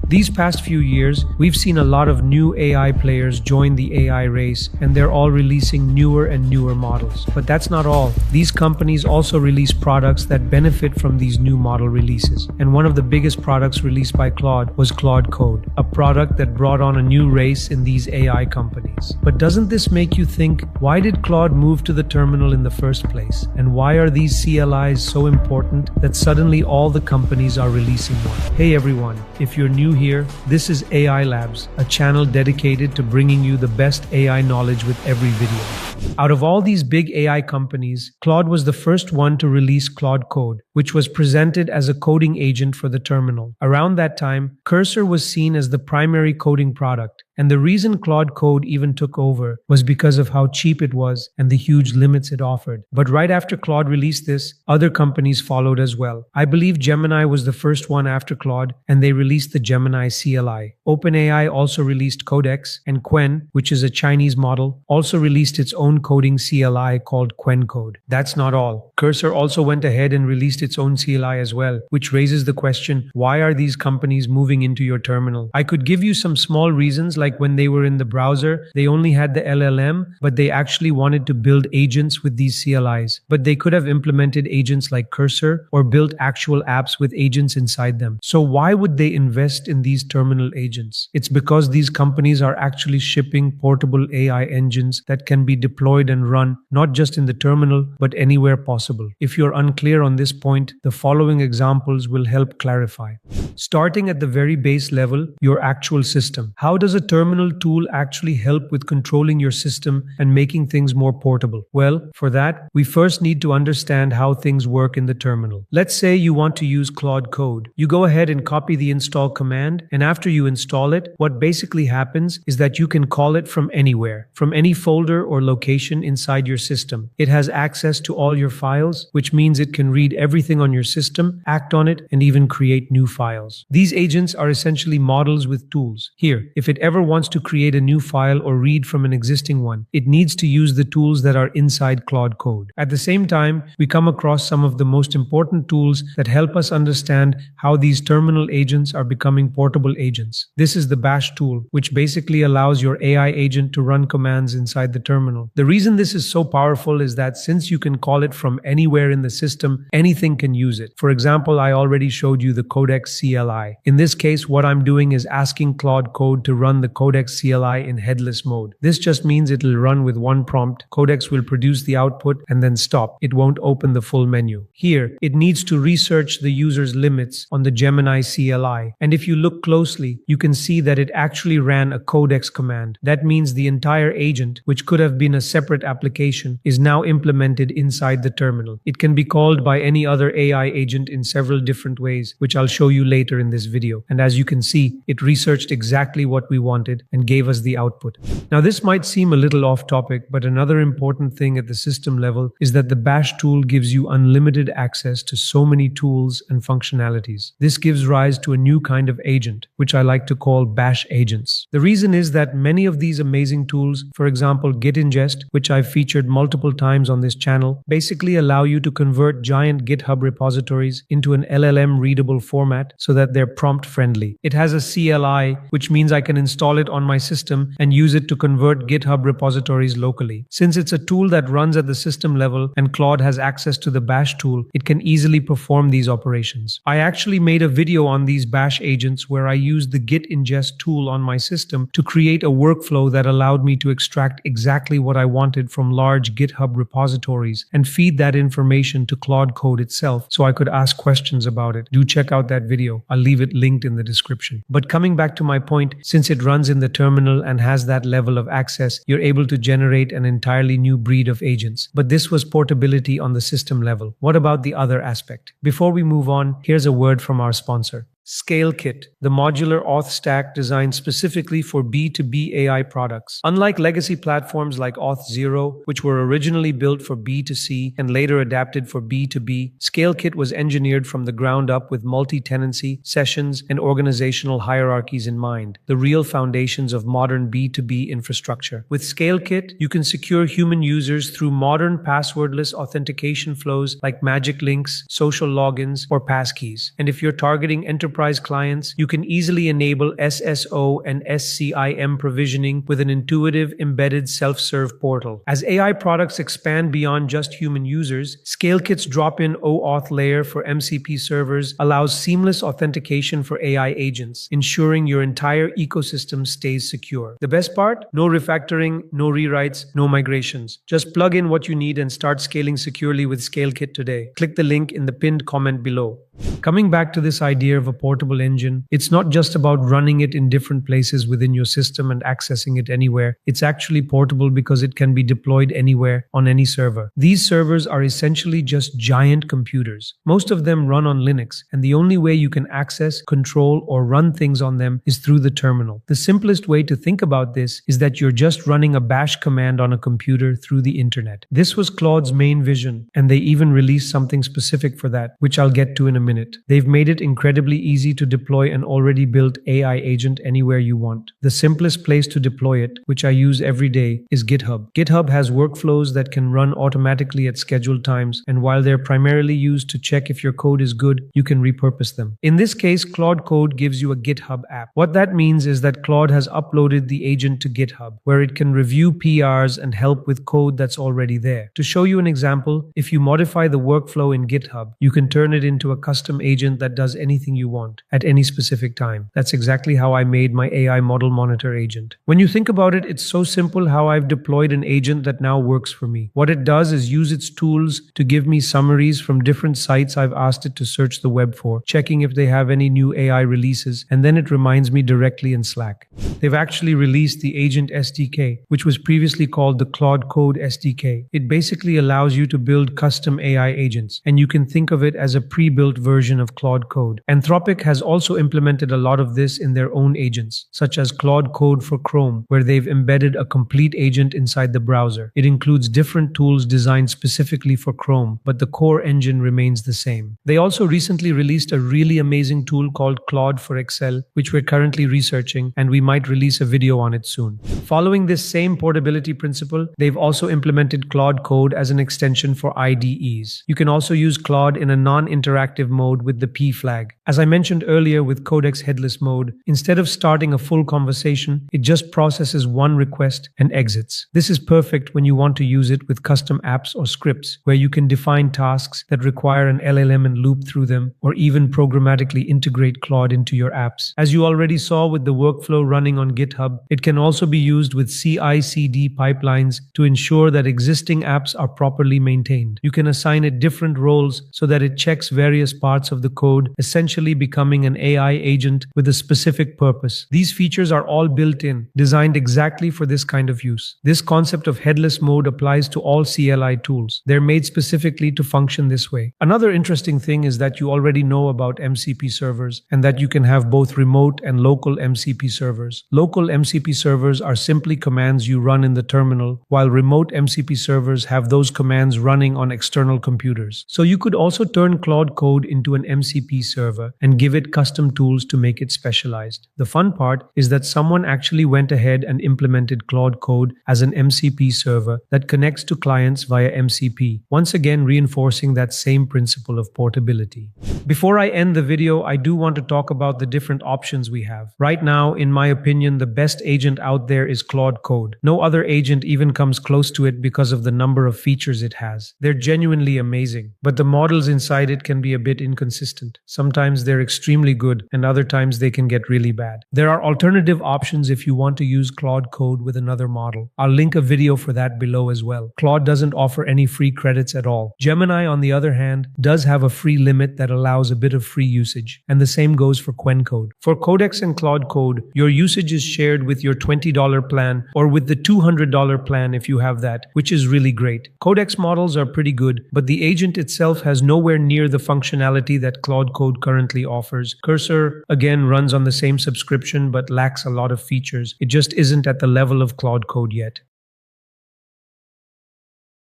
These past few years, we've seen a lot of new AI players join the AI race, and they're all releasing newer and newer models. But that's not all. These companies also release products that benefit from these new model releases. And one of the biggest products released by Claude was Claude Code, a product that brought on a new race in these AI companies. But doesn't this make you think, why did Claude move to the terminal in the first place? And why are these CLIs so important that suddenly all the companies are releasing one? Hey everyone, if you're new here, this is AI Labs, a channel dedicated to bringing you the best AI knowledge with every video. Out of all these big AI companies, Claude was the first one to release Claude Code, which was presented as a coding agent for the terminal. Around that time, Cursor was seen as the primary coding product. And the reason Claude Code even took over was because of how cheap it was and the huge limits it offered. But right after Claude released this, other companies followed as well. I believe Gemini was the first one after Claude, and they released the Gemini CLI. OpenAI also released Codex, and Qwen, which is a Chinese model, also released its own coding CLI called Qwen Code. That's not all. Cursor also went ahead and released its own CLI as well, which raises the question, why are these companies moving into your terminal? I could give you some small reasons, like when they were in the browser, they only had the LLM, but they actually wanted to build agents with these CLIs. But they could have implemented agents like Cursor or built actual apps with agents inside them. So why would they invest in these terminal agents? It's because these companies are actually shipping portable AI engines that can be deployed and run not just in the terminal, but anywhere possible. If you're unclear on this point, the following examples will help clarify. Starting at the very base level, your actual system. How does a terminal tool actually help with controlling your system and making things more portable? Well, for that, we first need to understand how things work in the terminal. Let's say you want to use Claude Code. You go ahead and copy the install command, and after you install it, what basically happens is that you can call it from anywhere, from any folder or location inside your system. It has access to all your files, which means it can read everything on your system, act on it, and even create new files. These agents are essentially models with tools. Here, if it ever wants to create a new file or read from an existing one, it needs to use the tools that are inside Claude Code. At the same time, we come across some of the most important tools that help us understand how these terminal agents are becoming portable agents. This is the Bash tool, which basically allows your AI agent to run commands inside the terminal. The reason this is so powerful is that since you can call it from anywhere in the system, anything can use it. For example, I already showed you the Codex CLI. In this case, what I'm doing is asking Claude Code to run the Codex CLI in headless mode. This just means it'll run with one prompt. Codex will produce the output and then stop. It won't open the full menu. Here, it needs to research the user's limits on the Gemini CLI. And if you look closely, you can see that it actually ran a Codex command. That means the entire agent, which could have been a separate application, is now implemented inside the terminal. It can be called by any other AI agent in several different ways, which I'll show you later in this video. And as you can see, it researched exactly what we wanted and gave us the output. Now, this might seem a little off topic, but another important thing at the system level is that the Bash tool gives you unlimited access to so many tools and functionalities. This gives rise to a new kind of agent, which I like to call Bash agents. The reason is that many of these amazing tools, for example, Git ingest, which I've featured multiple times on this channel, basically allow you to convert giant GitHub repositories into an LLM readable format so that they're prompt friendly. It has a CLI, which means I can install it on my system and use it to convert GitHub repositories locally. Since it's a tool that runs at the system level and Claude has access to the Bash tool, it can easily perform these operations. I actually made a video on these Bash agents where I used the Git ingest tool on my system to create a workflow that allowed me to extract exactly what I wanted from large GitHub repositories and feed that information to Claude Code itself so I could ask questions about it. Do check out that video. I'll leave it linked in the description. But coming back to my point, since it runs in the terminal and has that level of access, you're able to generate an entirely new breed of agents. But this was portability on the system level. What about the other aspect? Before we move on, here's a word from our sponsor. ScaleKit, the modular auth stack designed specifically for B2B AI products. Unlike legacy platforms like Auth0, which were originally built for B2C and later adapted for B2B, ScaleKit was engineered from the ground up with multi-tenancy, sessions, and organizational hierarchies in mind, the real foundations of modern B2B infrastructure. With ScaleKit, you can secure human users through modern passwordless authentication flows like magic links, social logins, or passkeys. And if you're targeting enterprise enterprise clients, you can easily enable SSO and SCIM provisioning with an intuitive, embedded self-serve portal. As AI products expand beyond just human users, ScaleKit's drop-in OAuth layer for MCP servers allows seamless authentication for AI agents, ensuring your entire ecosystem stays secure. The best part? No refactoring, no rewrites, no migrations. Just plug in what you need and start scaling securely with ScaleKit today. Click the link in the pinned comment below. Coming back to this idea of a portable engine, it's not just about running it in different places within your system and accessing it anywhere. It's actually portable because it can be deployed anywhere on any server. These servers are essentially just giant computers. Most of them run on Linux, and the only way you can access, control, or run things on them is through the terminal. The simplest way to think about this is that you're just running a bash command on a computer through the internet. This was Claude's main vision, and they even released something specific for that, which I'll get to in a minute. They've made it incredibly easy to deploy an already built AI agent anywhere you want. The simplest place to deploy it, which I use every day, is GitHub. GitHub has workflows that can run automatically at scheduled times, and while they're primarily used to check if your code is good, you can repurpose them. In this case, Claude Code gives you a GitHub app. What that means is that Claude has uploaded the agent to GitHub, where it can review PRs and help with code that's already there. To show you an example, if you modify the workflow in GitHub, you can turn it into a custom agent that does anything you want at any specific time. That's exactly how I made my AI model monitor agent. When you think about it, it's so simple how I've deployed an agent that now works for me. What it does is use its tools to give me summaries from different sites I've asked it to search the web for, checking if they have any new AI releases, and then it reminds me directly in Slack. They've actually released the Agent SDK, which was previously called the Claude Code SDK. It basically allows you to build custom AI agents, and you can think of it as a pre-built version of Claude Code. Anthropic has also implemented a lot of this in their own agents, such as Claude Code for Chrome, where they've embedded a complete agent inside the browser. It includes different tools designed specifically for Chrome, but the core engine remains the same. They also recently released a really amazing tool called Claude for Excel, which we're currently researching, and we might release a video on it soon. Following this same portability principle, they've also implemented Claude Code as an extension for IDEs. You can also use Claude in a non-interactive mode with the P flag. As I mentioned earlier with Codex headless mode, instead of starting a full conversation, it just processes one request and exits. This is perfect when you want to use it with custom apps or scripts, where you can define tasks that require an LLM and loop through them, or even programmatically integrate Claude into your apps. As you already saw with the workflow running on GitHub, it can also be used with CI/CD pipelines to ensure that existing apps are properly maintained. You can assign it different roles so that it checks various parts of the code, essentially becoming an AI agent with a specific purpose. These features are all built in, designed exactly for this kind of use. This concept of headless mode applies to all CLI tools. They're made specifically to function this way. Another interesting thing is that you already know about MCP servers, and that you can have both remote and local MCP servers. Local MCP servers are simply commands you run in the terminal, while remote MCP servers have those commands running on external computers. So you could also turn Claude Code into an MCP server and give it custom tools to make it specialized. The fun part is that someone actually went ahead and implemented Claude Code as an MCP server that connects to clients via MCP, once again reinforcing that same principle of portability. Before I end the video, I do want to talk about the different options we have. Right now, in my opinion, the best agent out there is Claude Code. No other agent even comes close to it because of the number of features it has. They're genuinely amazing, but the models inside it can be a bit inconsistent. Sometimes they're extremely good, and other times they can get really bad. There are alternative options if you want to use Claude Code with another model. I'll link a video for that below as well. Claude doesn't offer any free credits at all. Gemini, on the other hand, does have a free limit that allows a bit of free usage, and the same goes for Code. For Codex and Claude Code, your usage is shared with your $20 plan or with the $200 plan if you have that, which is really great. Codex models are pretty good, but the agent itself has nowhere near the functionality that Claude Code currently offers. Cursor, again, runs on the same subscription but lacks a lot of features. It just isn't at the level of Claude Code yet.